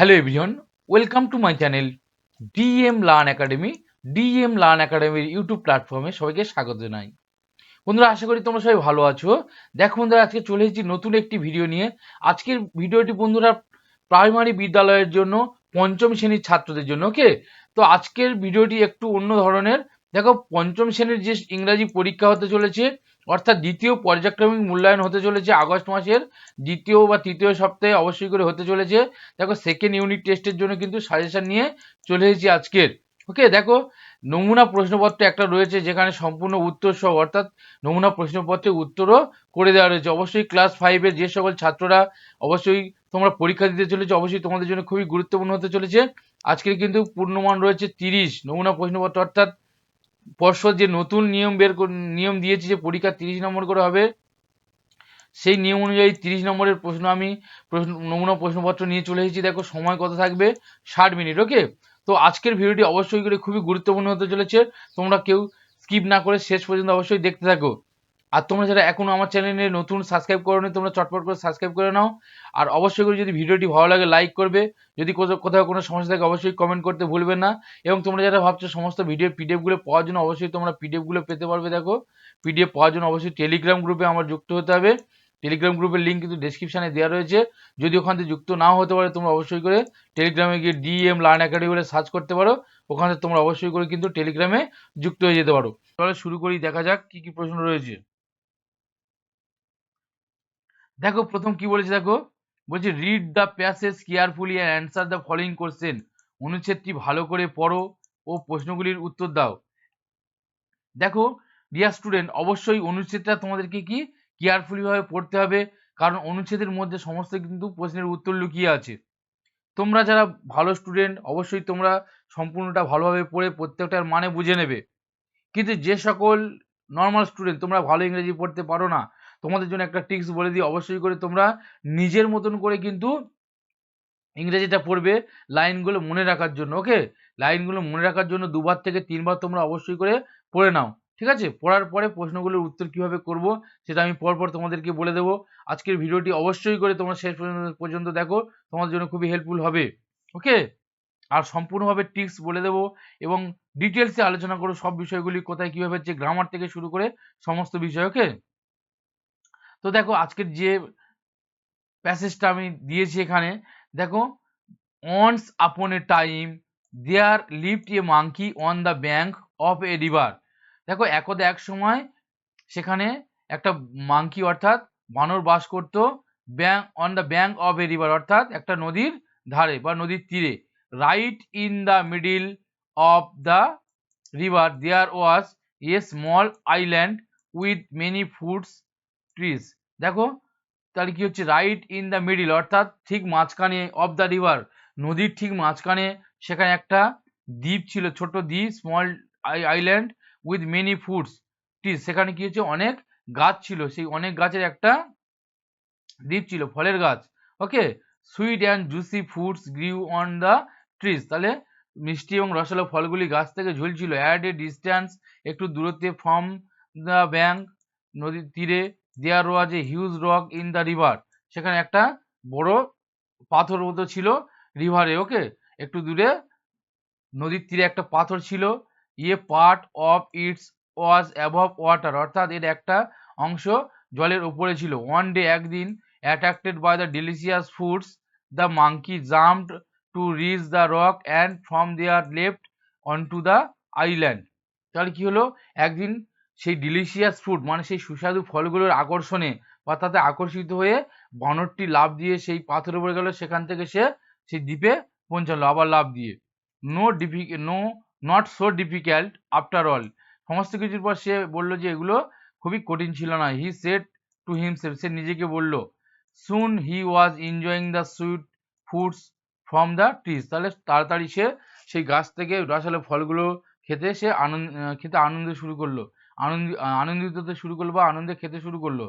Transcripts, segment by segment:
Hello everyone, welcome to my channel DM learn academy. DM learn একাডেমির YouTube প্ল্যাটফর্মে সবাইকে স্বাগত জানাই। বন্ধুরা, আশা করি তোমরা সবাই ভালো আছো। দেখো বন্ধুরা, আজকে চলে এসেছি নতুন একটি ভিডিও নিয়ে। আজকের ভিডিওটি বন্ধুরা প্রাইমারি বিদ্যালয়ের জন্য, পঞ্চম শ্রেণীর ছাত্রদের জন্য। ওকে, তো আজকের ভিডিওটি একটু অন্য ধরনের। দেখো, পঞ্চম শ্রেণীর যে ইংরাজি পরীক্ষা হতে চলেছে, অর্থাৎ দ্বিতীয় পর্যায়ক্রমিক মূল্যায়ন হতে চলেছে আগস্ট মাসের দ্বিতীয় বা তৃতীয় সপ্তাহে অবশ্যই করে হতে চলেছে। দেখো, সেকেন্ড ইউনিট টেস্টের জন্য কিন্তু সাজেশন নিয়ে চলে এসেছি আজকের। ওকে, দেখো নমুনা প্রশ্নপত্র একটা রয়েছে যেখানে সম্পূর্ণ উত্তর সহ, অর্থাৎ নমুনা প্রশ্নপত্রের উত্তরও করে দেওয়া রয়েছে। অবশ্যই ক্লাস 5-এর যে সকল ছাত্ররা অবশ্যই তোমরা পরীক্ষা দিতে চলেছে, অবশ্যই তোমাদের জন্য খুবই গুরুত্বপূর্ণ হতে চলেছে। আজকের কিন্তু পূর্ণমান রয়েছে 30 নমুনা প্রশ্নপত্র, অর্থাৎ পর্ষদ যে নতুন নিয়ম দিয়েছে যে পরীক্ষা 30 নম্বর করে হবে, সেই নিয়ম অনুযায়ী 30 নম্বরের নমুনা প্রশ্নপত্র নিয়ে চলে এসেছি। দেখো, সময় কত থাকবে, 60 মিনিট। ওকে, তো আজকের ভিডিওটি অবশ্যই করে খুবই গুরুত্বপূর্ণ হতে চলেছে। তোমরা কেউ স্কিপ না করে শেষ পর্যন্ত অবশ্যই দেখতে থাকো। আর তোমরা যারা এখনো আমার চ্যানেলে নতুন সাবস্ক্রাইব করোনি, তোমরা চটপট করে সাবস্ক্রাইব করে নাও। আর অবশ্যই করে যদি ভিডিওটি ভালো লাগে লাইক করবে। যদি কোথাও কোনো সমস্যা থাকে অবশ্যই কমেন্ট করতে ভুলবে না। এবং তোমরা যারা ভাবছো সমস্ত ভিডিওর পিডিএফগুলো পাওয়ার জন্য, অবশ্যই তোমরা পিডিএফগুলো পেতে পারবে। দেখো, পিডিএফ পাওয়ার জন্য অবশ্যই টেলিগ্রাম গ্রুপে আমার যুক্ত হতে হবে। টেলিগ্রাম গ্রুপের লিঙ্ক কিন্তু ডেসক্রিপশনে দেওয়া রয়েছে। যদি ওখান থেকে যুক্ত নাও হতে পারে, তোমরা অবশ্যই করে টেলিগ্রামে গিয়ে ডিএম লার্ন একাডেমি বলে সার্চ করতে পারো। ওখানে তোমরা অবশ্যই করে কিন্তু টেলিগ্রামে যুক্ত হয়ে যেতে পারো। তাহলে শুরু করি, দেখা যাক কি কি প্রশ্ন রয়েছে। দেখো, প্রথম কি বলেছে, দেখো বলছে read the passage carefully and answer the following question. অনুচ্ছেদটি ভালো করে পড়ো ও প্রশ্নগুলির উত্তর দাও। দেখো ডিয়ার স্টুডেন্ট, অবশ্যই অনুচ্ছেদটা তোমাদেরকে কি কেয়ারফুলি ভাবে পড়তে হবে, কারণ অনুচ্ছেদের মধ্যে সমস্ত কিন্তু প্রশ্নের উত্তর লুকিয়ে আছে। তোমরা যারা ভালো স্টুডেন্ট, অবশ্যই তোমরা সম্পূর্ণটা ভালোভাবে পড়ে প্রত্যেকটার মানে বুঝে নেবে। কিন্তু যে সকল নর্মাল স্টুডেন্ট, তোমরা ভালো ইংরেজি পড়তে পারো না, তোমাদের জন্য একটা ট্রিক্স বলে দিই। অবশ্যই করে তোমরা নিজের মতন করে কিন্তু ইংরেজিটা পড়বে, লাইনগুলো মনে রাখার জন্য। ওকে, লাইনগুলো মনে রাখার জন্য 2বার থেকে 3বার তোমরা অবশ্যই করে পড়ে নাও। ঠিক আছে, পড়ার পরে প্রশ্নগুলোর উত্তর কিভাবে করব সেটা আমি পরপর তোমাদেরকে বলে দেবো। আজকের ভিডিওটি অবশ্যই করে তোমরা শেষ পর্যন্ত দেখো, তোমাদের জন্য খুবই হেল্পফুল হবে। ওকে, আর সম্পূর্ণভাবে টিপস বলে দেবো এবং ডিটেলসে আলোচনা করো সব বিষয়গুলি, কোথায় কিভাবে হচ্ছে, গ্রামার থেকে শুরু করে সমস্ত বিষয়। ওকে, তো দেখো আজকের যে প্যাসেজটা আমি দিয়েছি এখানে, দেখো once upon a time there lived a monkey on the bank of a river। দেখো, একদা এক সময় সেখানে একটা মাংকি অর্থাৎ বানর বাস করত on the bank of a river, অর্থাৎ একটা নদীর ধারে বা নদীর তীরে। Right in the middle of the river there was a small island with many fruits trees. দেখো, তাহলে কি হচ্ছে, রাইট ইন দ্য মিডিল অর্থাৎ ঠিক মাঝখানে, অফ দ্য রিভার নদীর ঠিক মাঝখানে সেখানে একটা দ্বীপ ছিল, ছোট দ্বীপ, small island with many fruits trees. সেখানে কি হচ্ছে, অনেক গাছ ছিল, সেই অনেক গাছের একটা দ্বীপ ছিল, ফলের গাছ। Okay, sweet and juicy fruits grew on the trees. তাহলে মিষ্টি এবং রসালো ফলগুলি গাছ থেকে ঝুলছিল। অ্যাট এ ডিস্ট্যান্স, একটু দূরত্বে, ফ্রম দ্য ব্যাঙ্ক নদীর তীরে, there was a huge rock in the river. সেখানে একটা বড় পাথর মতো ছিল রিভারে। ওকে, একটু দূরে নদীর তীরে একটা পাথর ছিল। ইয়ে part of its was above water, অর্থাৎ এর একটা অংশ জলের উপরে ছিল। ওয়ান ডে, একদিন, attracted by the delicious foods the monkey jumped to reach the rock and from there left on to the island. তাহলে কি হলো, একদিন সেই ডিলিশিয়াস ফুড মানে সেই সুস্বাদু ফলগুলোর আকর্ষণে বা তাতে আকর্ষিত হয়ে বানরটি লাফ দিয়ে সেই পাথরের উপরে গেল, সেখান থেকে সে সেই দ্বীপে পৌঁছালো আবার লাফ দিয়ে। No not so difficult after all. সমস্ত কিছুর পর সে বলল যে এগুলো খুবই কঠিন ছিল না। হি সেড টু হিমসেলফ, সে নিজেকে বলল। Soon he was enjoying the sweet foods from the trees. তাহলে তাড়াতাড়ি সে সেই গাছ থেকে রসালো ফলগুলো খেতে আনন্দিত হতে শুরু করলো বা আনন্দে খেতে শুরু করলো।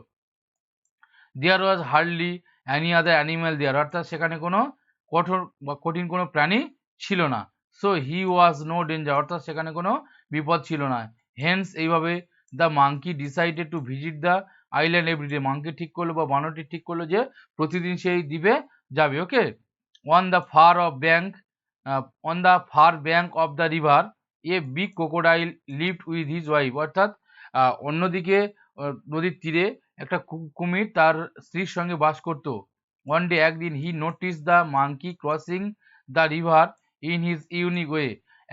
There was hardly any other animal there, অর্থাৎ সেখানে কোনো কঠোর বা কঠিন কোনো প্রাণী ছিল না। So he was no danger, অর্থাৎ সেখানে কোনো বিপদ ছিল না। হেন্স, এইভাবে the monkey decided to visit the island everyday. Monkey ঠিক করলো বা বানরটি ঠিক করলো যে প্রতিদিন সেই দ্বীপে যাবে। ওকে, on the far bank of the river a big crocodile lived with his wife, অর্থাৎ অন্যদিকে নদীর তীরে একটা কুমির তার স্ত্রীর সঙ্গে বাস করত। one day একদিন he noticed the monkey crossing the river in his unique way,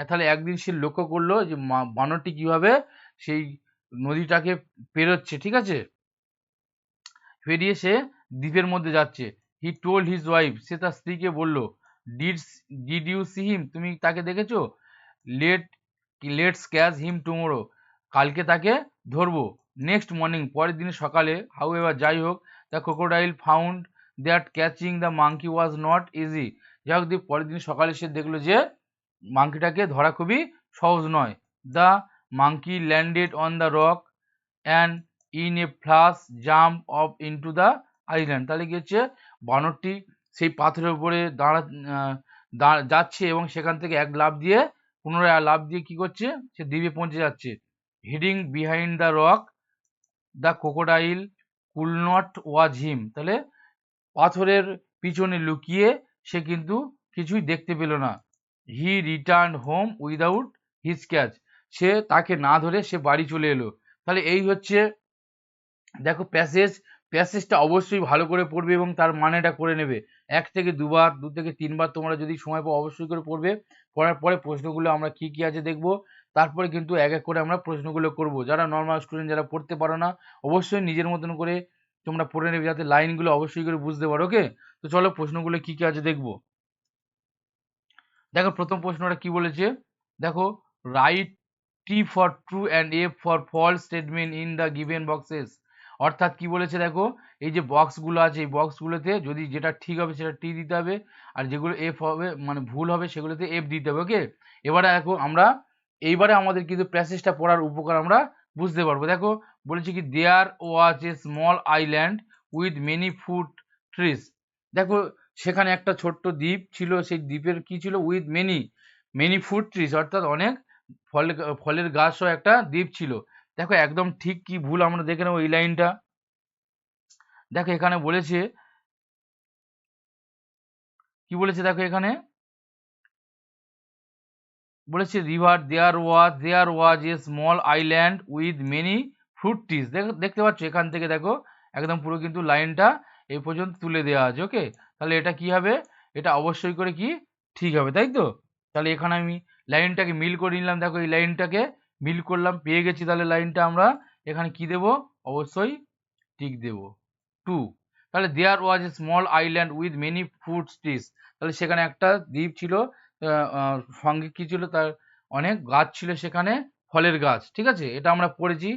তাহলে একদিন সে লক্ষ্য করলো যে বানরটি কিভাবে সেই নদীটাকে পেরোচ্ছে, ঠিক আছে, পেরিয়ে সে দ্বীপের মধ্যে যাচ্ছে। হি টোল্ড হিজ ওয়াইফ, সে তার স্ত্রীকে বলল, ডিড ইউ সি হিম, তুমি তাকে দেখেছো? লেটস ক্যাচ হিম টুমোরো, কালকে তাকে ধরবো। নেক্সট মর্নিং, পরের দিন সকালে, হাউ এভার, যাই হোক, the crocodile found that catching the monkey was not easy, যাই হোক পরের দিন সকালে সে দেখলো যে মাঙ্কিটাকে ধরা খুবই সহজ নয়। The monkey landed on the rock and in a flash jump off into the island, তাহলে কি হচ্ছে, বানরটি সেই পাথরের উপরে যাচ্ছে এবং সেখান থেকে এক লাফ দিয়ে পুনরায় লাফ দিয়ে কি করছে, সে দ্বীপে পৌঁছে যাচ্ছে। Hiding behind the rock the crocodile could not watch him, তাহলে পাথরের পিছনে লুকিয়ে সে কিন্তু কিছুই দেখতে পেল না। He return home without his catch, সে তাকে না ধরে সে বাড়ি চলে এলো। তাহলে এই হচ্ছে দেখো প্যাসেজটা অবশ্যই ভালো করে পড়বে এবং তার মানেটা করে নেবে। 1 থেকে 2 বার, 2 থেকে 3 বার তোমরা যদি সময় পাও অবশ্যই করে পড়বে। পড়ার পরে প্রশ্নগুলো আমরা কি কি আছে দেখবো, তারপরে কিন্তু এক এক করে আমরা প্রশ্নগুলো করব। যারা নর্মাল স্টুডেন্ট, যারা পড়তে পারো না, অবশ্যই নিজের মতন করে তোমরা পড়ে নেবে যাতে লাইনগুলো অবশ্যই করে বুঝতে পারো। ওকে, তো চলো প্রশ্নগুলো কি কি আছে দেখবো। দেখো প্রথম প্রশ্নটা কি বলেছে, দেখো write T for true and F for false statement in the given boxes, অর্থাৎ কি বলেছে দেখো, এই যে বক্সগুলো আছে এই বক্সগুলোতে যদি যেটা ঠিক হবে সেটা টি দিতে হবে, আর যেগুলো এফ হবে মানে ভুল হবে সেগুলোতে এফ দিতে হবে। ওকে, এবারে দেখো আমরা এইবারে আমাদের কিন্তু প্যাসেজটা পড়ার উপকার আমরা বুঝতে পারবো। দেখো বলেছে কি, there was a small island with many fruit trees, দেখো সেখানে একটা ছোট্ট দ্বীপ ছিল, সেই দ্বীপের কি ছিল, উইথ মেনি ফুড ট্রিজ, অর্থাৎ অনেক ফলের গাছ সহ একটা দ্বীপ ছিল। দেখো একদম ঠিক কি ভুল আমরা দেখে নেবো এই লাইনটা। দেখো এখানে বলেছে কি বলেছে, দেখো এখানে বলেছে river there was a small island with many fruit trees, দেখতে পাচ্ছ এখান থেকে দেখো একদম পুরো কিন্তু লাইনটা এই পর্যন্ত তুলে দেওয়া আছে। ওকে, তাহলে এটা কি হবে, এটা অবশ্যই করে কি ঠিক হবে, তাই তো। তাহলে এখানে আমি লাইনটাকে মিল করে নিলাম, দেখো এই লাইনটাকে মিল করলাম, পেয়ে গেছি। তাহলে লাইনটা আমরা এখানে কি দেব, অবশ্যই টিক দেব 2। তাহলে there was a small island with many fruit trees, তাহলে সেখানে একটা দ্বীপ ছিল, সঙ্গে কি ছিল, তার অনেক গাছ ছিল সেখানে, ফলের গাছ, ঠিক আছে, এটা আমরা পড়েছি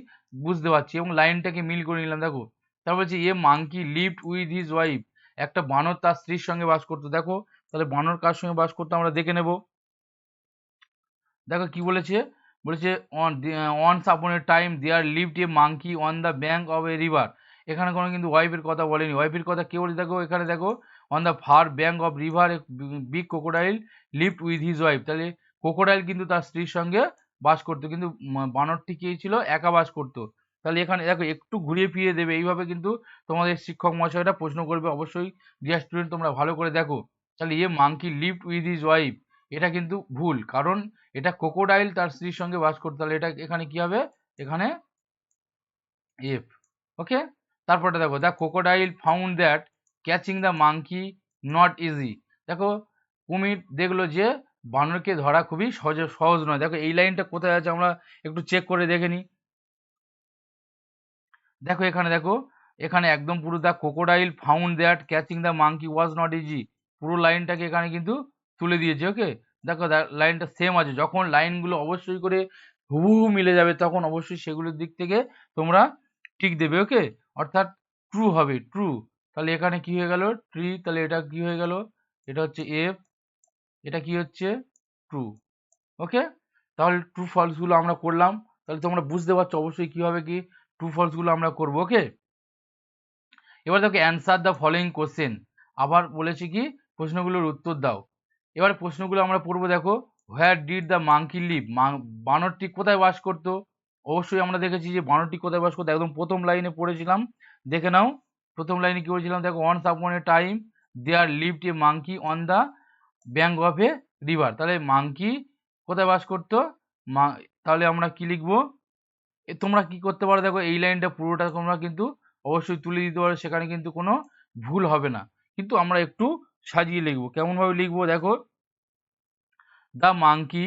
বুঝতে পারছি এবং লাইনটাকে মিল করে নিলাম। দেখো তারপর বলছে a monkey lived with his wife, একটা বানর তার স্ত্রীর সঙ্গে বাস করতো। দেখো তাহলে বানর কার সঙ্গে বাস করতো আমরা দেখে নেব। দেখো কি বলেছে, বলেছে once upon a time there lived a monkey on the bank of a river, এখানে কোনো কিন্তু ওয়াইফের কথা বলেনি। ওয়াইফের কথা কে বলেছে, দেখো এখানে দেখো on the far bank of river big crocodile lived with his wife, তাহলে ক্রোকোডাইল কিন্তু তার স্ত্রীর সঙ্গে বাস করতো, কিন্তু বানরটি কি ছিল, একা বাস করতো। তাহলে এখানে দেখো একটু ঘুরিয়ে ফিরিয়ে দেবে, এইভাবে কিন্তু তোমাদের শিক্ষক মহাশয়রা প্রশ্ন করবে। অবশ্যই ডিয়ার স্টুডেন্ট তোমরা ভালো করে দেখো। তাহলে ইয়ে monkey lived with his wife, এটা কিন্তু ভুল, কারণ এটা ক্রোকোডাইল তার স্ত্রীর সঙ্গে বাস করতে, তাহলে এটা এখানে কি হবে, এখানে এফ। ওকে, তারপরটা দেখো the crocodile found that catching the monkey not easy, দেখো কুমির দেখলো যে বানরকে ধরা খুবই সহজ নয়। দেখো এই লাইনটা কোথায় আছে আমরা একটু চেক করে দেখে নিই। দেখো এখানে দেখো এখানে একদম পুরো the crocodile found that catching the monkey was not easy, পুরো লাইনটাকে এখানে কিন্তু তুলে দিয়েছে। ওকে, দেখো লাইনটা সেম আছে, যখন লাইনগুলো অবশ্যই করে হুবহু মিলে যাবে তখন অবশ্যই সেগুলোর দিক থেকে তোমরা টিক দেবে। ওকে, অর্থাৎ ট্রু হবে, ট্রু। তাহলে এখানে কি হয়ে গেল, ট্রি, তাহলে এটা কি হয়ে গেল, এটা হচ্ছে এফ, এটা কি হচ্ছে ট্রু। ওকে, তাহলে ট্রু ফলস গুলো আমরা করলাম, তাহলে তোমরা বুঝতে পারছো অবশ্যই কি হবে, কি ট্রু ফলস গুলো আমরা করবো। ওকে, এবার দেখো অ্যান্সার দ্য ফলোইং কোশ্চেন, আবার বলেছি কি প্রশ্নগুলোর উত্তর দাও। এবার প্রশ্নগুলো আমরা পড়বো। দেখো where did the monkey live, বানরটি কোথায় বাস করতো, অবশ্যই আমরা দেখেছি যে বানরটি কোথায় বাস করতো, একদম প্রথম লাইনে পড়েছিলাম, দেখে নাও প্রথম লাইনে কি বলেছিলাম, দেখো once upon a time there lived a monkey on the bank of a river. তাহলে মাঙ্কি কোথায় বাস করতো? তাহলে আমরা কি লিখবো? তোমরা কি করতে পারো দেখো, এই লাইনটা পুরোটা তোমরা কিন্তু অবশ্যই তুলে দিতে পারো, সেখানে কিন্তু কোনো ভুল হবে না। কিন্তু আমরা একটু সাজিয়ে লিখবো। কেমন ভাবে লিখবো দেখো, the monkey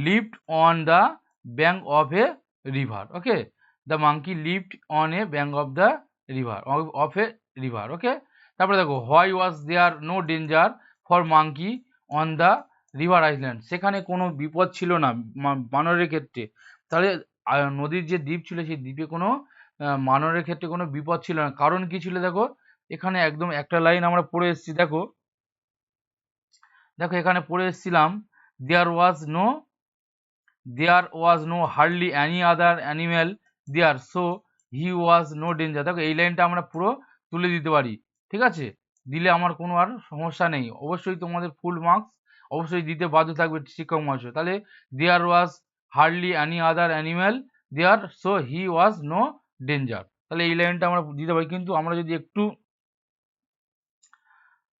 lived on the bank of a river. Okay, the monkey lived on a bank of the river, of a river. Okay, তারপরে দেখো, why was there no danger for monkey on the river island. সেখানে কোনো বিপদ ছিল না বানরের ক্ষেত্রে। তাহলে নদীর যে দ্বীপ ছিল সেই দ্বীপে কোনো বানরের ক্ষেত্রে কোনো বিপদ ছিল না। কারণ কি ছিল দেখো, এখানে একদম একটা লাইন আমরা পড়ে এসেছি। দেখো দেখো এখানে পড়ে এসেছিলাম, there was no hardly any other animal there, so he was no danger. দেখো এই লাইনটা আমরা পুরো তুলে দিতে পারি, ঠিক আছে? দিলে আমার কোনো আর সমস্যা নেই। অবশ্যই তোমাদের ফুল মার্কস অবশ্যই দিতে বাধ্য থাকবে শিক্ষক মহাশয়। তাহলে there was hardly any other animal there, so he was no danger. তাহলে এই লাইনটা আমরা দিতে পারি। কিন্তু আমরা যদি একটু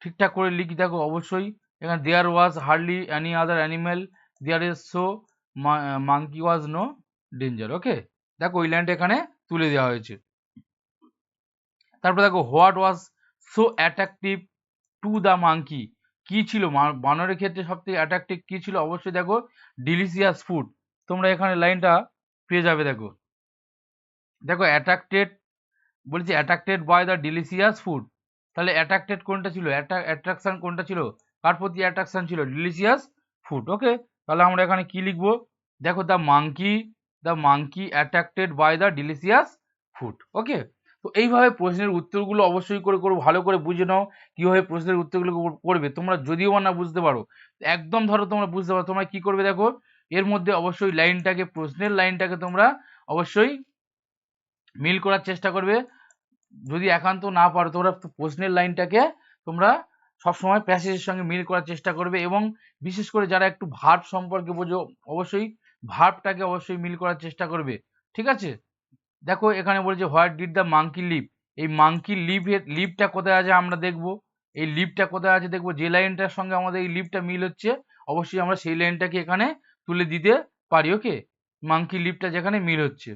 ঠিকঠাক করে লিখি দেখো, অবশ্যই এখানে there was hardly any other animal there is, so monkey was no danger. Okay, দেখো ওই লাইনটা এখানে তুলে দেওয়া হয়েছে। তারপর দেখো, what was so attractive to the monkey. কি ছিল বানরের ক্ষেত্রে সব থেকে অ্যাট্রাকটিভ কি ছিল? অবশ্যই দেখো, ডিলিশিয়াস ফুড। তোমরা এখানে লাইনটা পেয়ে যাবে। দেখো দেখো অ্যাট্রাক্টেড বলছি, attracted by the delicious food. তাহলে অ্যাট্রাক্টেড কোনটা ছিল? অ্যাট্রাকশন কোনটা ছিল? কার প্রতি অ্যাট্রাকশন ছিল? Delicious food. ওকে, তাহলে আমরা এখানে কি লিখবো দেখো, the monkey attracted by the delicious food. Okay, তো এইভাবে প্রশ্নের উত্তরগুলো অবশ্যই করে ভালো করে বুঝে নাও কিভাবে প্রশ্নের উত্তরগুলো করবে। তোমরা যদিও বা না বুঝতে পারো, একদম ধরো তোমরা বুঝতে পারো, তোমরা কি করবে দেখো, এর মধ্যে অবশ্যই লাইনটাকে, প্রশ্নের লাইনটাকে তোমরা অবশ্যই মিল করার চেষ্টা করবে। যদি একান্ত না পারো, তোমরা প্রশ্নের লাইনটাকে তোমরা সবসময় প্যাসেজের সঙ্গে মিল করার চেষ্টা করবে। এবং বিশেষ করে যারা একটু ভার্ব সম্পর্কে বোঝো, অবশ্যই ভার্বটাকে অবশ্যই মিল করার চেষ্টা করবে, ঠিক আছে? দেখো এখানে বলছে what did the monkey live. এই মাঙ্কি লিভটা কোথায় আছে আমরা দেখব। এই লিভটা কোথায় আছে দেখবো, যে লাইনটার সঙ্গে আমাদের এই লিভটা মিল হচ্ছে অবশ্যই আমরা সেই লাইনটাকে এখানে তুলে দিতে পারি। ওকে, মাঙ্কি লিভটা যেখানে মিল হচ্ছে।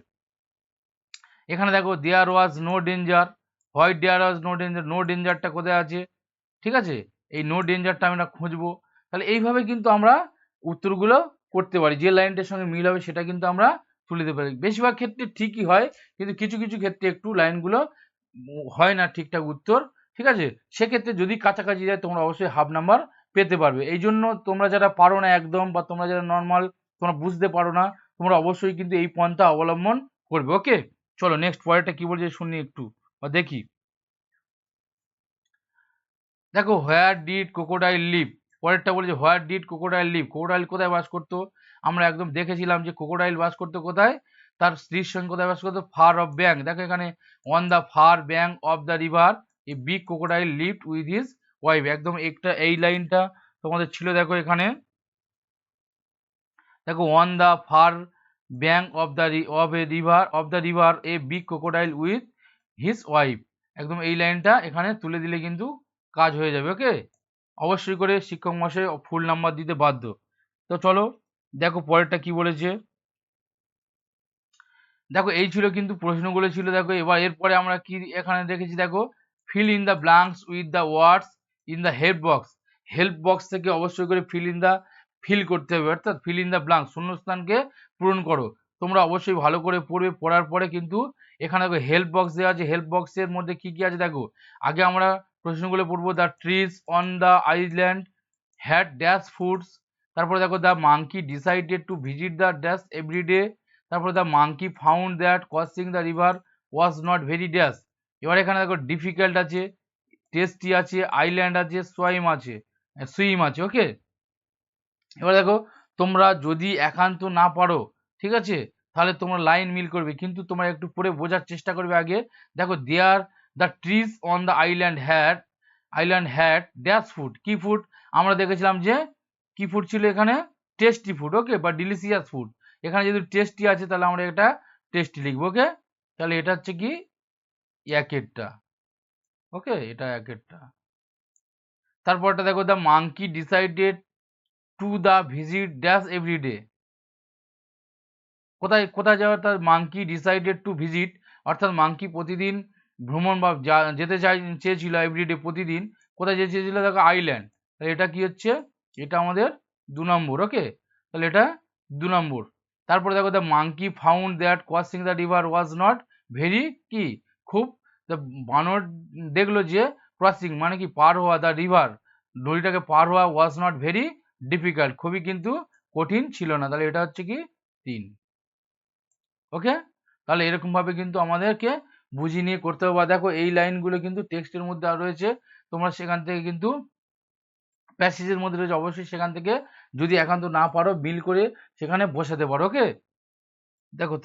এখানে দেখো, there was no danger, why there was no danger, no ডেঞ্জারটা কোথায় আছে, ঠিক আছে? এই নো ডেঞ্জারটা আমরা খুঁজবো। তাহলে এইভাবে কিন্তু আমরা উত্তরগুলো করতে পারি, যে লাইনটার সঙ্গে মিল হবে সেটা কিন্তু আমরা তুলে দিতে পারি। বেশিরভাগ ক্ষেত্রে ঠিকই হয়, কিন্তু কিছু কিছু ক্ষেত্রে একটু লাইনগুলো হয় না ঠিকঠাক উত্তর, ঠিক আছে? সেক্ষেত্রে যদি কাছাকাছি যায় তোমরা অবশ্যই হাফ নাম্বার পেতে পারবে। এই জন্য তোমরা যারা পারো না একদম, বা তোমরা যারা নর্মাল তোমরা বুঝতে পারো না, তোমরা অবশ্যই কিন্তু এই পন্থা অবলম্বন করবে। ওকে, চলো নেক্সট পরেরটা কি বলছে শুনি একটু বা দেখি। দেখো, হোয়ার ডিড ক্রোকোডাইল লিভ। পরেরটা বলেছে where did crocodile live. Crocodile কোথায় বাস করতো? আমরা একদম দেখেছিলাম যে ক্রোকোডাইল বাস করতো কোথায়, তার স্ত্রীর সঙ্গে কোথায় বাস করতো? Far off bank. দেখো এখানে on the far bank of the river a big crocodile lived with his wife. একদম একটা এই লাইনটা তোমাদের ছিল। দেখো এখানে দেখো, on the far bank of the river a big crocodile with his wife. একদম এই লাইনটা এখানে তুলে দিলে কিন্তু কাজ হয়ে যাবে। ওকে, অবশ্যই করে শিক্ষক মশাই ফুল নাম্বার দিতে বাধ্য। তো চলো দেখো পরেরটা কি বলেছে। দেখো এই ছিল কিন্তু প্রশ্নগুলো ছিল। দেখো এবার এরপরে আমরা কি এখানে দেখেছি, দেখো fill in the blanks with the words in the help box. Help box থেকে অবশ্যই করে ফিল করতে হবে, অর্থাৎ ফিল ইন দ্য ব্ল্যাঙ্কস, শূন্যস্থানকে পূরণ করো। তোমরা অবশ্যই ভালো করে পড়বে, পড়ার পরে কিন্তু এখানে দেখো হেল্প বক্স দেওয়া আছে। হেল্প বক্সের মধ্যে কি কি আছে দেখো, আগে আমরা প্রশ্নগুলো পড়বো। The trees on the island had dash foods. তারপরে দেখো, the monkey decided to visit the dash every day. তারপরে the monkey found that crossing the river was not very dash. এবার এখানে দেখো ডিফিকাল্ট আছে, টেস্টি আছে, আইল্যান্ড আছে, swim আছে। ওকে, এবার দেখো তোমরা যদি একান্ত না পারো, ঠিক আছে, তাহলে তোমরা লাইন মিল করবে, কিন্তু তোমরা একটু পড়ে বোঝার চেষ্টা করবে আগে। দেখো, there the trees on the island had dash food. কি ফুড? আমরা দেখেছিলাম যে কি ফুড ছিল এখানে? Tasty food. ওকে, বা ডিলিশিয়াস ফুড। এখানে যদি টেস্টি আছে তাহলে আমরা এটা টেস্টি লিখবো। ওকে, তাহলে এটা হচ্ছে কি একেরটা। ওকে, এটা একেরটা। তারপরটা দেখো, the monkey decided to the visit dash every day. কোথায় কোথায় যাওয়ার, তার মাঙ্কি ডিসাইডেড টু ভিজিট, অর্থাৎ মাঙ্কি প্রতিদিন ভ্রমণ বা যেতে চেয়েছিল এভরিডে প্রতিদিন, কোথায় যেতে চেয়েছিল দেখো আইল্যান্ড। তাহলে এটা কি হচ্ছে, এটা আমাদের 2 নম্বর। ওকে, তাহলে এটা 2 নম্বর। তারপরে দেখো, the monkey found that crossing the river was not very কি, খুব, দ্য বানর দেখলো যে ক্রসিং মানে কি পার হওয়া, দ্য রিভার নদীটাকে পার হওয়া, ওয়াজ নট ভেরি ডিফিকাল্ট খুবই কিন্তু কঠিন ছিল না। তাহলে এটা হচ্ছে কি 3। ওকে, তাহলে এরকম ভাবে কিন্তু আমাদেরকে বুঝিয়ে নিয়ে করতে হবে। দেখো এই লাইনগুলো কিন্তু টেক্সটের মধ্যে আর রয়েছে, তোমরা সেখান থেকে কিন্তু প্যাসেজের মধ্যে রয়েছে, অবশ্যই সেখান থেকে যদি একান্ত না পারো বিল করে সেখানে বসাতে পারো। ওকে, দেখো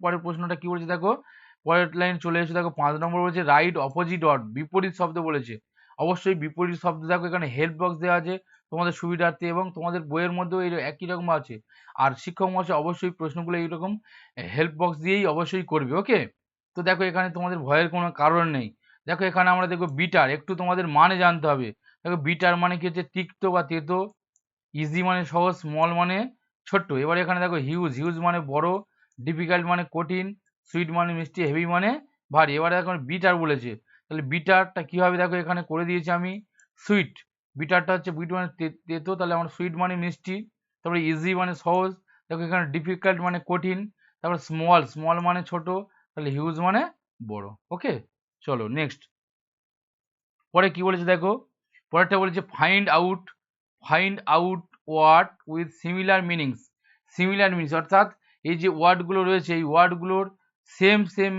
পরের প্রশ্নটা কি বলছে দেখো, পরের লাইন চলে এসে দেখো 5 নম্বর বলছে রাইট অপোজিট অর, বিপরীত শব্দ বলেছে। অবশ্যই বিপরীত শব্দ দেখো এখানে হেল্প বক্স দেওয়া আছে তোমাদের সুবিধার্থে, এবং তোমাদের বইয়ের মধ্যেও এই একই রকম আছে। আর শিক্ষক মহাশয় অবশ্যই প্রশ্নগুলো এইরকম হেল্প বক্স দিয়েই অবশ্যই করবে। ওকে, তো দেখো এখানে তোমাদের ভয়ের কোনো কারণ নেই। দেখো এখানে আমরা দেখো বিটার, একটু তোমাদের মানে জানতে হবে। দেখো বিটার মানে কি হচ্ছে, তিক্ত বা তেতো। ইজি মানে সহজ, স্মল মানে ছোট্ট। এবার এখানে দেখো হিউজ, হিউজ মানে বড়, ডিফিকাল্ট মানে কঠিন, সুইট মানে মিষ্টি, হেভি মানে ভারী। এবারে এখন বিটার বলেছে, তাহলে বিটারটা কি হবে দেখো এখানে করে দিয়েছি আমি সুইট। বিটারটা হচ্ছে বিট মানে তেতো, তাহলে আমার সুইট মানে মিষ্টি। তারপরে ইজি মানে সহজ, দেখো এখানে ডিফিকাল্ট মানে কঠিন। তারপরে স্মল, স্মল মানে ছোট, তাহলে হিউজ মানে বড়। ওকে, চলো নেক্সট। পরে কি বলেছে দেখো, পরেরটা বলেছে find out, find out word with similar meanings. Similar meanings অর্থাৎ এই যে ওয়ার্ডগুলো রয়েছে এই ওয়ার্ডগুলোর সেম সেম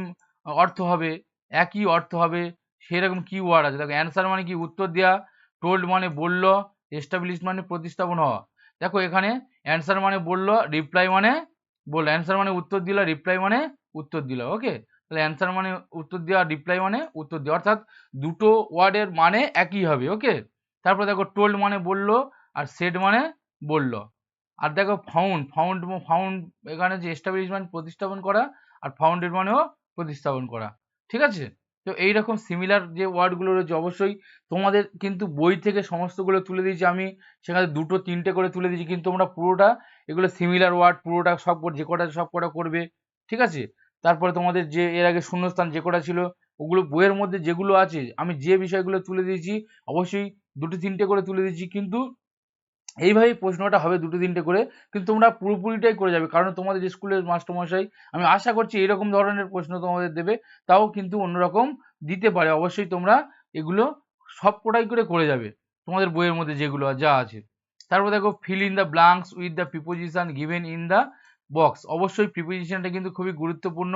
অর্থ হবে, একই অর্থ হবে, সেরকম কি ওয়ার্ড আছে দেখো। অ্যান্সার মানে কি উত্তর দেওয়া, টোল্ড মানে বলল, এস্টাবলিশ মানে প্রতিস্থাপন হওয়া। দেখো এখানে অ্যান্সার মানে বলল, রিপ্লাই মানে বলল, অ্যান্সার মানে উত্তর দিল, রিপ্লাই মানে উত্তর দিল। ওকে, তাহলে অ্যান্সার মানে উত্তর দেওয়া, রিপ্লাই মানে উত্তর দেওয়া, অর্থাৎ দুটো ওয়ার্ডের মানে একই হবে। ওকে, তারপর দেখো টোল্ড মানে বললো, আর সেড মানে বলল। আর দেখো ফাউন্ড, ফাউন্ড ফাউন্ড এখানে যে এস্টাবলিশমেন্ট প্রতিস্থাপন করা, আর ফাউন্ডেড মানেও প্রতিস্থাপন করা। ঠিক আছে, তো এইরকম সিমিলার যে ওয়ার্ডগুলো রয়েছে অবশ্যই তোমাদের কিন্তু বই থেকে সমস্তগুলো তুলে দিয়েছি আমি, সেখানে 2-3টে করে তুলে দিয়েছি, কিন্তু তোমরা পুরোটা এগুলো সিমিলার ওয়ার্ড পুরোটা সব যে কটা সব কটা করবে। ঠিক আছে, তারপরে তোমাদের যে এর আগে শূন্যস্থান যে কটা ছিল ওগুলো বইয়ের মধ্যে যেগুলো আছে আমি যে বিষয়গুলো তুলে দিয়েছি অবশ্যই 2-3টে করে তুলে দিয়েছি, কিন্তু এইভাবেই প্রশ্নটা হবে 2-3টে করে, কিন্তু তোমরা পুরোপুরিটাই করে যাবে, কারণ তোমাদের স্কুলের মাস্টারমশাই আমি আশা করছি এরকম ধরনের প্রশ্ন তোমাদের দেবে, তাও কিন্তু অন্যরকম দিতে পারে। অবশ্যই তোমরা এগুলো সব কটাই করে যাবে তোমাদের বইয়ের মধ্যে যেগুলো যা আছে। তারপর দেখো fill in the blanks with the preposition given in the box. অবশ্যই প্রিপোজিশনটা কিন্তু খুবই গুরুত্বপূর্ণ,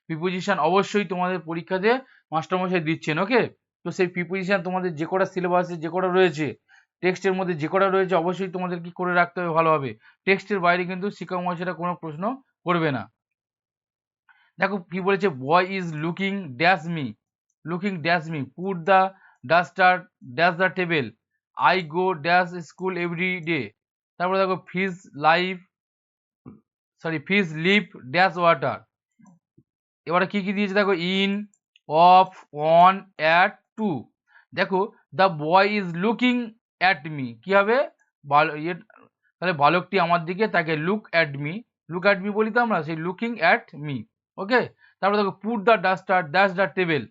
প্রিপোজিশন অবশ্যই তোমাদের পরীক্ষাতে মাস্টারমশাই দিচ্ছেন। ওকে, তো সেই প্রিপোজিশন তোমাদের যে কটা সিলেবাসে যে কটা রয়েছে, টেক্সটের মধ্যে যে কটা রয়েছে অবশ্যই তোমাদের কি করে রাখতে হবে ভালোভাবে, টেক্সটের বাইরে কিন্তু শিক্ষক মহাশয়রা কোনো প্রশ্ন করবে না। দেখো কি বলেছে, boy is looking dash me, looking dash me, put the duster dash the table, I go dash school every day. তারপরে দেখো fish live, sorry fish live dash water. এবারে কি কি দিয়েছে দেখো, in, of, on, at, to. দেখো the boy is looking at me, কি হবে তাহলে বালকটি আমার দিকে তাকে look at me, look at me বলি তো আমরা, সেই লুকিং অ্যাট মি। ওকে, তারপরে দেখো put the duster dash the table,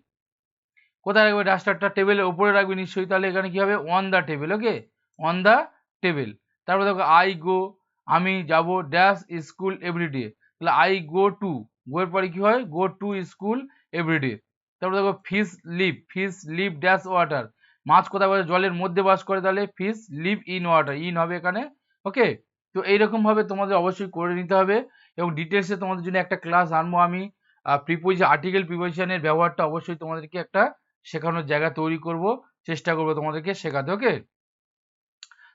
কোথায় রাখবে ডাস্টারটা, টেবিলের উপরে রাখবে নিশ্চয়ই, তাহলে এখানে কি হবে on the table. Okay, on the table. তারপরে দেখো আই গো, আমি যাব ড্যাশ স্কুল এভরিডে, তাহলে আই গো টু, গোয়ের পরে কি হয় গো টু স্কুল এভরিডে। তারপরে দেখো fish live, fish live dash water, মাছ কোথায় বাস, জলের মধ্যে বাস করে, তাহলে fish live in water, in হবে এখানে। ওকে, তো এইরকম ভাবে তোমাদের অবশ্যই করে নিতে হবে, এবং ডিটেলসে তোমাদের জন্য একটা ক্লাস আনবো আমি, প্রিপোজিশন আর্টিকেল প্রিপোজিশনের ব্যবহারটা অবশ্যই তোমাদেরকে একটা শেখানোর জায়গা তৈরি করব, চেষ্টা করব তোমাদেরকে শেখাতে। ওকে,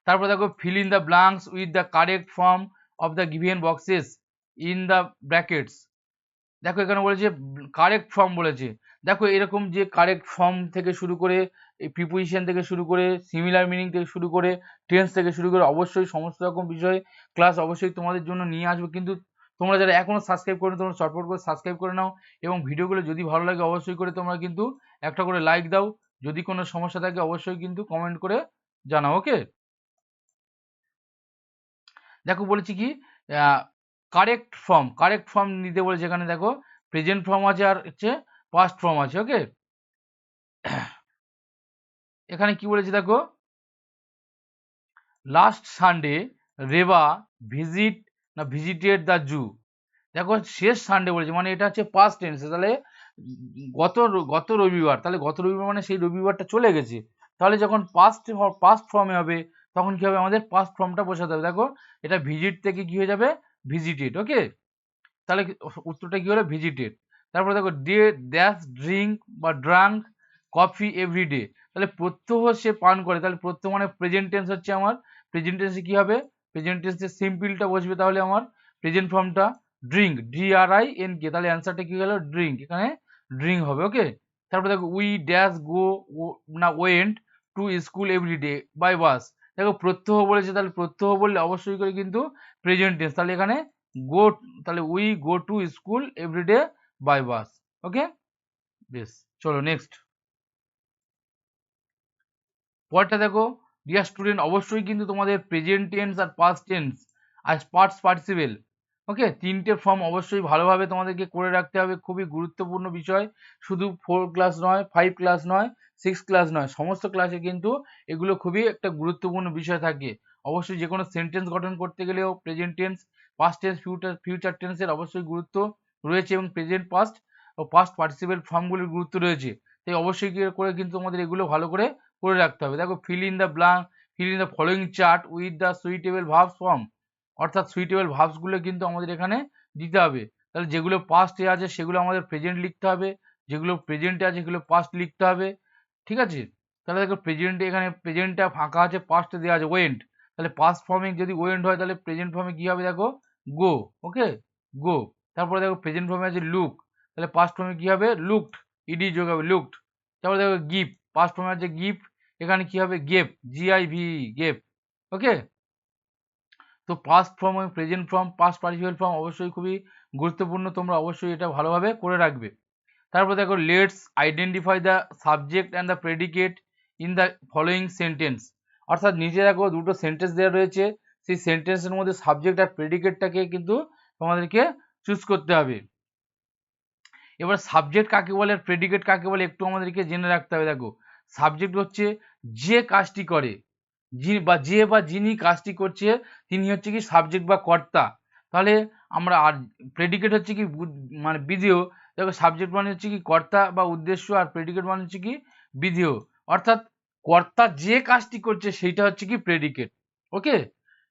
তারপর দেখো fill in the blanks with the correct form of the given boxes in the brackets. দেখো এখানে বলেছে কারেক্ট ফর্ম বলেছে, দেখো এরকম যে কারেক্ট ফর্ম থেকে শুরু করে এই প্রিপোজিশন থেকে শুরু করে সিমিলার মিনিং থেকে শুরু করে টেন্স থেকে শুরু করে অবশ্যই সমস্ত রকম বিষয়ে ক্লাস অবশ্যই তোমাদের জন্য নিয়ে আসবো, কিন্তু তোমরা যারা এখনো সাবস্ক্রাইব করো তোমরা চটপট করে সাবস্ক্রাইব করে নাও, এবং ভিডিওগুলো যদি ভালো লাগে অবশ্যই করে তোমরা কিন্তু একটা করে লাইক দাও, যদি কোনো সমস্যা থাকে অবশ্যই কিন্তু কমেন্ট করে জানাও। ওকে, দেখো বলেছি কি কারেক্ট ফর্ম নিতে বলেছে। এখানে দেখো প্রেজেন্ট ফর্ম আছে আর হচ্ছে পাস্ট ফর্ম আছে। ওকে, এখানে কি বলেছে দেখো, last Sunday Reba visited the zoo. দেখো শেষ সানডে বলেছে, মানে এটা হচ্ছে পাস্ট টেন্সে, তাহলে গত গত রবিবার, তাহলে গত রবিবার মানে সেই রবিবারটা চলে গেছে। তাহলে যখন পাস্ট ফর্মে হবে তখন কি হবে, আমাদের পাস্ট ফর্মটা বসাতে হবে। দেখো এটা ভিজিট থেকে কি হয়ে যাবে, ভিজিটেড। ওকে, তাহলে উত্তরটা কি হলো, ভিজিটেড। তারপরে দেখো ডে ড্যাশ ড্রিঙ্ক বা ড্রাঙ্ক কফি এভরিডে, তাহলে প্রত্যহ সে পান করে, তাহলে প্রত্যহ মানে প্রেজেন্ট টেন্স হচ্ছে আমার। প্রেজেন্ট টেন্সে কি হবে, প্রেজেন্ট টেন্সে সিম্পলটা বসবে, তাহলে আমার প্রেজেন্ট ফর্মটা ড্রিঙ্ক, DRINK, তাহলে অ্যান্সারটা কি গেল, ড্রিঙ্ক, এখানে ড্রিঙ্ক হবে। ওকে, তারপরে দেখো উই ড্যাশ গো না went to school everyday by bus. দেখো প্রত্যহ বলেছে, তাহলে প্রত্যহ বললে অবশ্যই করে কিন্তু প্রেজেন্ট টেন্স, তাহলে এখানে গো, তাহলে we go to school everyday by bus. Okay, বেশ, চলো নেক্সট পরেরটা দেখো, ডিয়ার স্টুডেন্ট, অবশ্যই কিন্তু তোমাদের প্রেজেন্ট টেন্স আর পাস্ট টেন্স আর পাস্ট পার্টিসিপেল, ওকে, তিনটে ফর্ম অবশ্যই ভালোভাবে তোমাদেরকে করে রাখতে হবে। খুবই গুরুত্বপূর্ণ বিষয়, শুধু 4 ক্লাস নয়, 5 ক্লাস নয়, 6 ক্লাস নয়, সমস্ত ক্লাসে কিন্তু এগুলো খুবই একটা গুরুত্বপূর্ণ বিষয় থাকে। অবশ্যই যে কোনো সেন্টেন্স গঠন করতে গেলেও present tense, past tense, future টেন্সের অবশ্যই গুরুত্ব রয়েছে, এবং প্রেজেন্ট পাস্ট ও পাস্ট পার্টিসিপেল ফর্মগুলির গুরুত্ব রয়েছে। তাই অবশ্যই করে কিন্তু আমাদের এগুলো ভালো করে রাখতে হবে। দেখো fill in the following chart with the suitable verbs form, অর্থাৎ সুইটেবল ভার্বসগুলো কিন্তু আমাদের এখানে দিতে হবে। তাহলে যেগুলো পাস্টে আছে সেগুলো আমাদের প্রেজেন্ট লিখতে হবে, যেগুলো প্রেজেন্টে আছে সেগুলো পাস্ট লিখতে হবে। ঠিক আছে, তাহলে দেখো প্রেজেন্টে, এখানে প্রেজেন্টটা ফাঁকা আছে, পাস্টে দেওয়া আছে ওয়েন্ট, তাহলে পাস্ট ফর্মে যদি ওয়েন্ট হয় তাহলে প্রেজেন্ট ফর্মে কি হবে, দেখো গো। ওকে, গো। তারপরে দেখো প্রেজেন্ট ফর্মে আছে লুক, তাহলে পাস্ট ফর্মে কি হবে, লুকড, ইডি যোগ হবে, লুকড। তারপরে দেখো গিফট, পাস্ট ফর্মে আছে গিফট, এখানে কি হবে, গেভ, GIV, গেভ। ওকে, তো পাস্ট ফর্ম এবং present form, past participle form অবশ্যই খুবই গুরুত্বপূর্ণ, তোমরা অবশ্যই এটা ভালোভাবে করে রাখবে। তারপর দেখো let's identify the subject and the predicate in the following sentence, অর্থাৎ নিচে দেখো দুটো সেন্টেন্স দেওয়া রয়েছে, সেই সেন্টেন্সের মধ্যে সাবজেক্ট আর প্রেডিকেটটাকে কিন্তু তোমাদেরকে চুজ করতে হবে। এবার সাবজেক্ট কাকে বলে আর প্রেডিকেট কাকে বলে একটু আমাদেরকে জেনে রাখতে হবে। দেখো সাবজেক্ট হচ্ছে যে কাজটি করে, যে বা যিনি কাজটি করছে তিনি হচ্ছে কি সাবজেক্ট বা কর্তা। তাহলে আমরা, আর প্রেডিকেট হচ্ছে কি মানে বিধেয়। দেখো সাবজেক্ট মানে হচ্ছে কি কর্তা বা উদ্দেশ্য, আর প্রেডিকেট মানে হচ্ছে কি বিধেয়, অর্থাৎ কর্তা যে কাজটি করছে সেইটা হচ্ছে কি প্রেডিকেট। ওকে,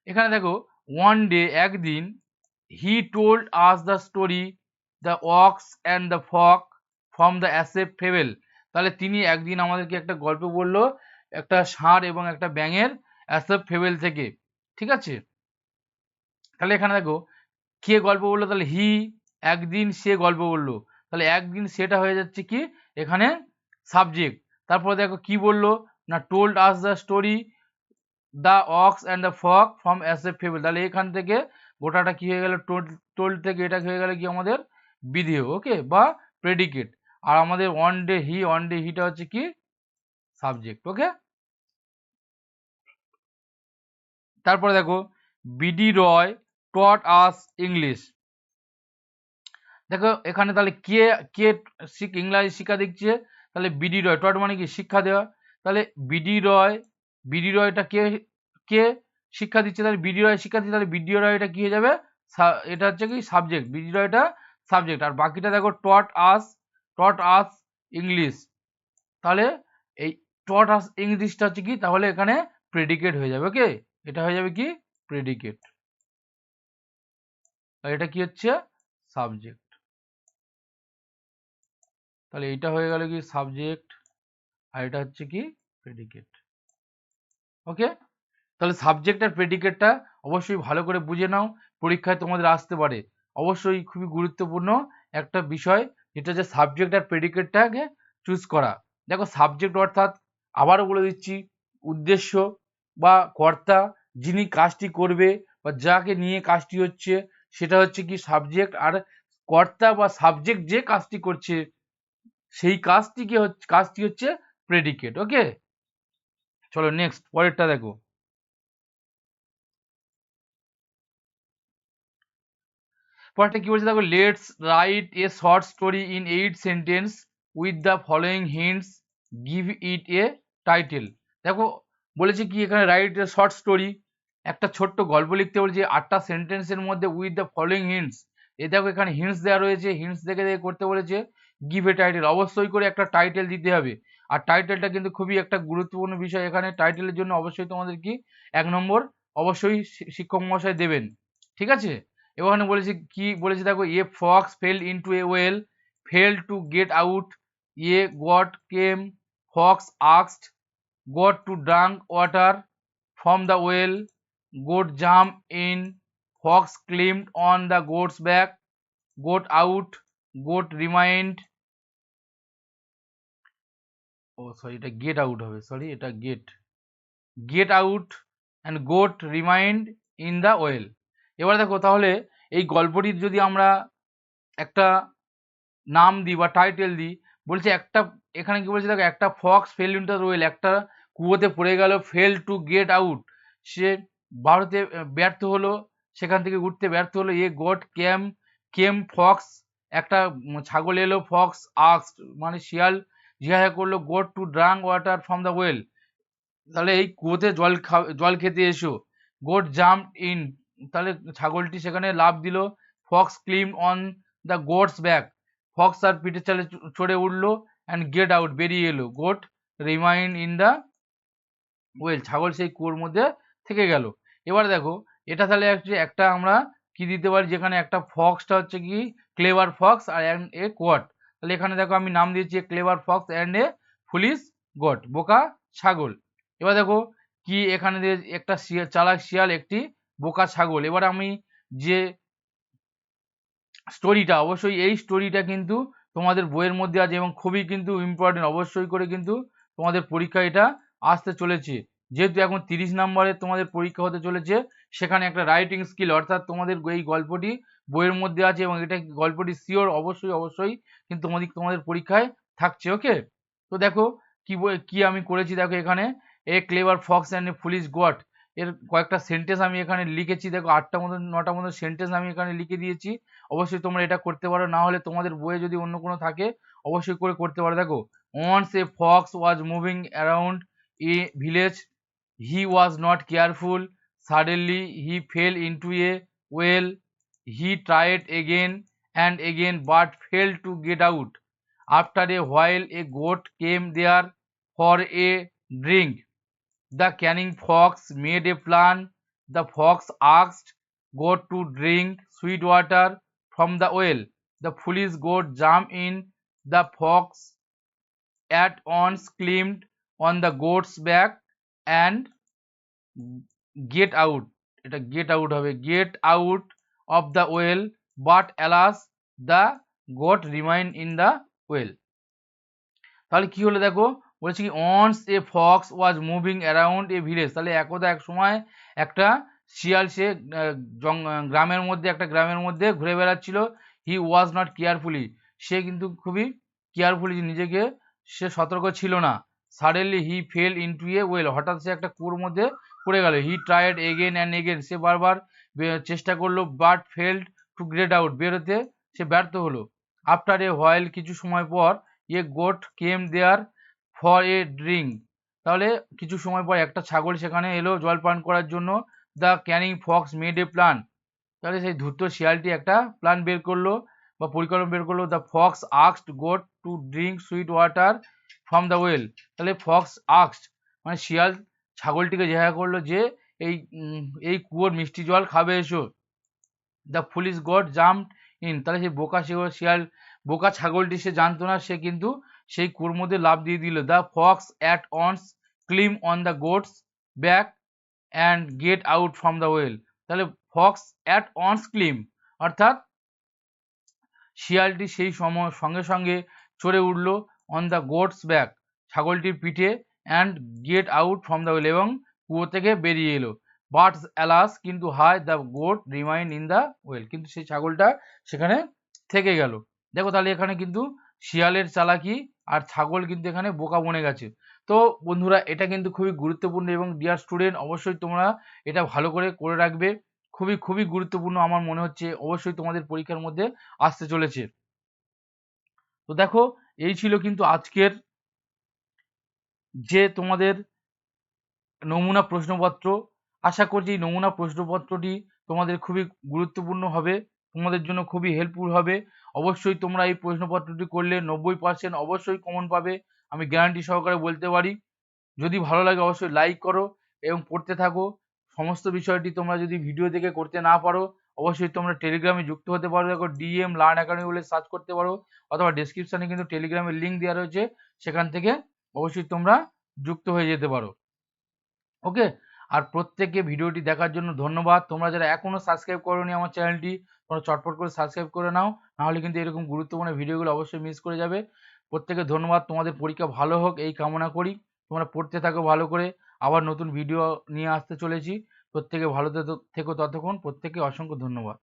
এখানে দেখো ওয়ান ডে, একদিন, he told us the story the ox and the fox from the Aesop fable, তাহলে তিনি একদিন আমাদেরকে একটা গল্প বললো, একটা ষাঁড় এবং একটা ব্যাঙের অ্যাসেপ ফেবেল থেকে। ঠিক আছে, তাহলে এখানে দেখো কে গল্প বললো, তাহলে হি, একদিন সে গল্প বললো, তাহলে একদিন সেটা হয়ে যাচ্ছে কি এখানে সাবজেক্ট। তারপরে দেখো কি বললো না, told us the story the ox and the fox from Aesop fable, তাহলে এখান থেকে গোটাটা কি হয়ে গেল, টোল্ড থেকে এটা হয়ে গেল কি আমাদের বিধেয়। ওকে, বা প্রেডিকেট। আর আমাদের ওয়ান ডে হিটা হচ্ছে কি সাবজেক্ট। ওকে, তারপরে দেখো বিডি রয় টট আস ইংলিশ, দেখো এখানে তাহলে কে কে ইংরাজি শিক্ষা দিচ্ছে, তাহলে বিডি রয়, টট মানে কি শিক্ষা দেওয়া, তাহলে বিডি রয়টা কে কে শিক্ষা দিচ্ছে, তাহলে বিডি রয় শিক্ষা দিচ্ছে, তাহলে বিডি রয় এটা কি হয়ে যাবে, এটা হচ্ছে কি সাবজেক্ট, বিডি রয়টা সাবজেক্ট। আর বাকিটা দেখো টট আস ইংলিশ, তাহলে এই টট আস ইংলিশটা হচ্ছে কি, তাহলে এখানে প্রেডিকেট হয়ে যাবে। ওকে, এটা হয়ে যাবে কি প্রেডিকেট, আর এটা কি হচ্ছে সাবজেক্ট, তাহলে এটা হয়ে গেল কি সাবজেক্ট, আর এটা হচ্ছে কি প্রেডিকেট। ওকে, তাহলে সাবজেক্ট আর প্রেডিকেটটা অবশ্যই ভালো করে বুঝে নাও, পরীক্ষায় তোমাদের আসতে পারে। অবশ্যই খুবই গুরুত্বপূর্ণ একটা বিষয়, যেটা হচ্ছে সাবজেক্ট আর প্রেডিকেটটাকে চুজ করা। দেখো সাবজেক্ট অর্থাৎ, আবারও বলে দিচ্ছি, উদ্দেশ্য বা কর্তা, যিনি কাজটি করবে বা যাকে নিয়ে কাজটি হচ্ছে সেটা হচ্ছে কি সাবজেক্ট, আর কর্তা বা সাবজেক্ট যে কাজটি করছে সেই কাজটি হচ্ছে প্রেডিকেট। ওকে, চলো নেক্সট পরেরটা দেখো। পরেরটা কি বলছে দেখো, let's write a short story in 8 sentence with the following hints, give it A title. দেখো বলেছে কি এখানে রাইট এ শর্ট স্টোরি, একটা ছোট্ট গল্প লিখতে বলেছে 8টা সেন্টেন্সের মধ্যে উইথ দ্য ফলোয়িং হিন্টস। এই দেখো এখানে হিন্টস দেওয়া রয়েছে, হিন্টস দেখে দেখে করতে বলেছে। গিভ এ টাইটেল, অবশ্যই করে একটা টাইটেল দিতে হবে। আর টাইটেলটা কিন্তু খুবই একটা গুরুত্বপূর্ণ বিষয়। এখানে টাইটেলের জন্য অবশ্যই তোমাদের কি 1 নম্বর অবশ্যই শিক্ষক মহাশয় দেবেন, ঠিক আছে। এখানে বলেছে কি বলেছে দেখো, a fox fail into a well, fail to get out, A goat came, Fox asked goat to drink water from the well, goat jumped in, fox climbed on the goat's back, goat out, goat remained, sorry এটা get out হবে, sorry এটা get out and goat remind in the well. এবার দেখো তাহলে এই গল্পটির যদি আমরা একটা নাম দিই বা টাইটেল দিই, বলছে একটা, এখানে কি বলছে দেখো, একটা Fox fail into the well, একটা কুয়োতে পড়ে গেল, ফেল টু গেট আউট, সে ভারতে ব্যর্থ হলো, সেখান থেকে উঠতে ব্যর্থ হলো। এ গট কেম ফক্স, একটা ছাগল এলো, ফক্স আস্কড মানে শিয়াল জিজ্ঞাসা করলো, goat to drank water from the well, তাহলে এই কুয়োতে জল খেতে এসো। গোট জাম্প ইন, তাহলে ছাগলটি সেখানে লাফ দিল। Fox claim on the goat's back, Fox তার পিঠের চালে চড়ে উঠলো। অ্যান্ড গেট আউট, বেরিয়ে এলো। Goat remain in the well, ছাগল সেই কুয়োর মধ্যে থেকে গেল। এবার দেখো এটা তাহলে একটা আমরা কি দিতে পারি, যেখানে একটা ফক্সটা হচ্ছে কি ক্লেভার ফক্স আর এ গোট, তাহলে এখানে দেখো আমি নাম দিয়েছি clever fox and a foolish goat, বোকা ছাগল। এবার দেখো কি এখানে একটা চালাক শিয়াল, একটি বোকা ছাগল। এবার আমি যে স্টোরিটা, অবশ্যই এই স্টোরিটা কিন্তু তোমাদের বইয়ের মধ্যে আছে এবং খুবই কিন্তু ইম্পর্টেন্ট, অবশ্যই করে কিন্তু তোমাদের পরীক্ষা এটা আসতে চলেছে। যেহেতু এখন 30 নম্বরের তোমাদের পরীক্ষা হতে চলেছে, সেখানে একটা রাইটিং স্কিল, অর্থাৎ তোমাদের এই গল্পটি বইয়ের মধ্যে আছে এবং এটা গল্পটি শিওর অবশ্যই কিন্তু তোমাদের পরীক্ষায় থাকছে। ওকে, তো দেখো কি আমি করেছি, দেখো এখানে এ clever fox and a foolish goat, এর কয়েকটা সেন্টেন্স আমি এখানে লিখেছি। দেখো 8টা মতো 9টা মতো সেন্টেন্স আমি এখানে লিখে দিয়েছি। অবশ্যই তোমরা এটা করতে পারো, না হলে তোমাদের বইয়ে যদি অন্য কোনো থাকে অবশ্যই করে করতে পারো। দেখো, once a fox was moving around a village, he was not careful, suddenly he fell into a well, he tried again and again but failed to get out. After a while a goat came there for a drink. The cunning fox made a plan. The fox asked goat to drink sweet water from the well. The foolish goat jumped in. The fox at once climbed on the goat's back and get out. এটা get out হবে, get out of the well, but alas the goat remained in the well. তাহলে কি হলো দেখো, বলছে কি once a fox was moving around a village, তাহলে একদা এক সময় একটা শিয়াল সে গ্রামের মধ্যে ঘুরে বেড়াচ্ছিল। হি ওয়াজ নট কেয়ারফুলি, সে কিন্তু খুবই কেয়ারফুলি নিজেকে সে সতর্ক ছিল না। Suddenly he fell into a well, হঠাৎ সে একটা কুয়োর মধ্যে পড়ে গেল। He tried again and again, সে বারবার চেষ্টা করলো, but failed to get out, বেরোতে সে ব্যর্থ হলো। আফটার এ হোয়াইল, কিছু সময় পর, a goat came there for a drink, তাহলে কিছু সময় পর একটা ছাগল সেখানে এলো জল পান করার জন্য। The Canning Fox made a plan, তাহলে সেই ধূর্ত শিয়ালটি একটা প্ল্যান বের করলো বা পরিকল্পনা বের করলো। The Fox asked goat to drink sweet water from the well, তাহলে ফক্স আস্কড মানে শিয়াল ছাগলটিকে জিজ্ঞাসা করলো যে এই কুয়োর মিষ্টি জল খাবে এসো। The foolish goat jumped in, তাহলে সেই বোকা ছাগলটি সে জানতো না, সে কিন্তু সেই কুয়োর মধ্যে লাফ দিয়ে দিল। The fox at once climb on the goat's back and get out from the well, তাহলে ফক্স অ্যাট অনস ক্লিম অর্থাৎ শিয়ালটি সেই সঙ্গে সঙ্গে চড়ে উঠল অন দ্য গোটস ব্যাক, ছাগলটির পিঠে, and get out from the well, এবং কুয়ো থেকে বেরিয়ে এলো। বাট অ্যালাস, কিন্তু হায়, the goat remain in the well, কিন্তু সেই ছাগলটা সেখানে থেকে গেল। দেখো তাহলে এখানে কিন্তু শিয়ালের চালাকি আর ছাগল কিন্তু এখানে বোকা বনে গেছে। তো বন্ধুরা এটা কিন্তু খুবই গুরুত্বপূর্ণ এবং ডিয়ার স্টুডেন্ট অবশ্যই তোমরা এটা ভালো করে রাখবে। খুবই খুবই গুরুত্বপূর্ণ আমার মনে হচ্ছে, অবশ্যই তোমাদের পরীক্ষার মধ্যে আসতে চলেছে। তো দেখো এই ছিল কিন্তু আজকের যে তোমাদের নমুনা প্রশ্নপত্র। আশা করছি এই নমুনা প্রশ্নপত্রটি তোমাদের খুবই গুরুত্বপূর্ণ হবে, তোমাদের জন্য খুবই হেল্পফুল হবে। অবশ্যই তোমরা এই প্রশ্নপত্রটি করলে 90% অবশ্যই কমন পাবে, আমি গ্যারান্টি সহকারে বলতে পারি। যদি ভালো লাগে অবশ্যই লাইক করো এবং পড়তে থাকো। সমস্ত বিষয়টি তোমরা যদি ভিডিও দেখে করতে না পারো অবশ্যই তোমরা টেলিগ্রামে যুক্ত হতে পারো, দেখো ডিএম লার্ন একাডেমি বলে সার্চ করতে পারো, অথবা ডেসক্রিপশনে কিন্তু টেলিগ্রামের লিঙ্ক দেওয়া রয়েছে, সেখান থেকে অবশ্যই তোমরা যুক্ত হয়ে যেতে পারো। ওকে, আর প্রত্যেককে ভিডিওটি দেখার জন্য ধন্যবাদ। তোমরা যারা এখনো সাবস্ক্রাইব করোনি আমার চ্যানেলটি, তোমরা চটপট করে সাবস্ক্রাইব করে নাও, নাহলে কিন্তু এরকম গুরুত্বপূর্ণ ভিডিওগুলো অবশ্যই মিস করে যাবে। প্রত্যেকে ধন্যবাদ, তোমাদের পরীক্ষা ভালো হোক এই কামনা করি। তোমরা পড়তে থাকো ভালো করে, আবার নতুন ভিডিও নিয়ে আসতে চলেছি। প্রত্যেকে ভালো থেকো, ততক্ষণ প্রত্যেককে অসংখ্য ধন্যবাদ।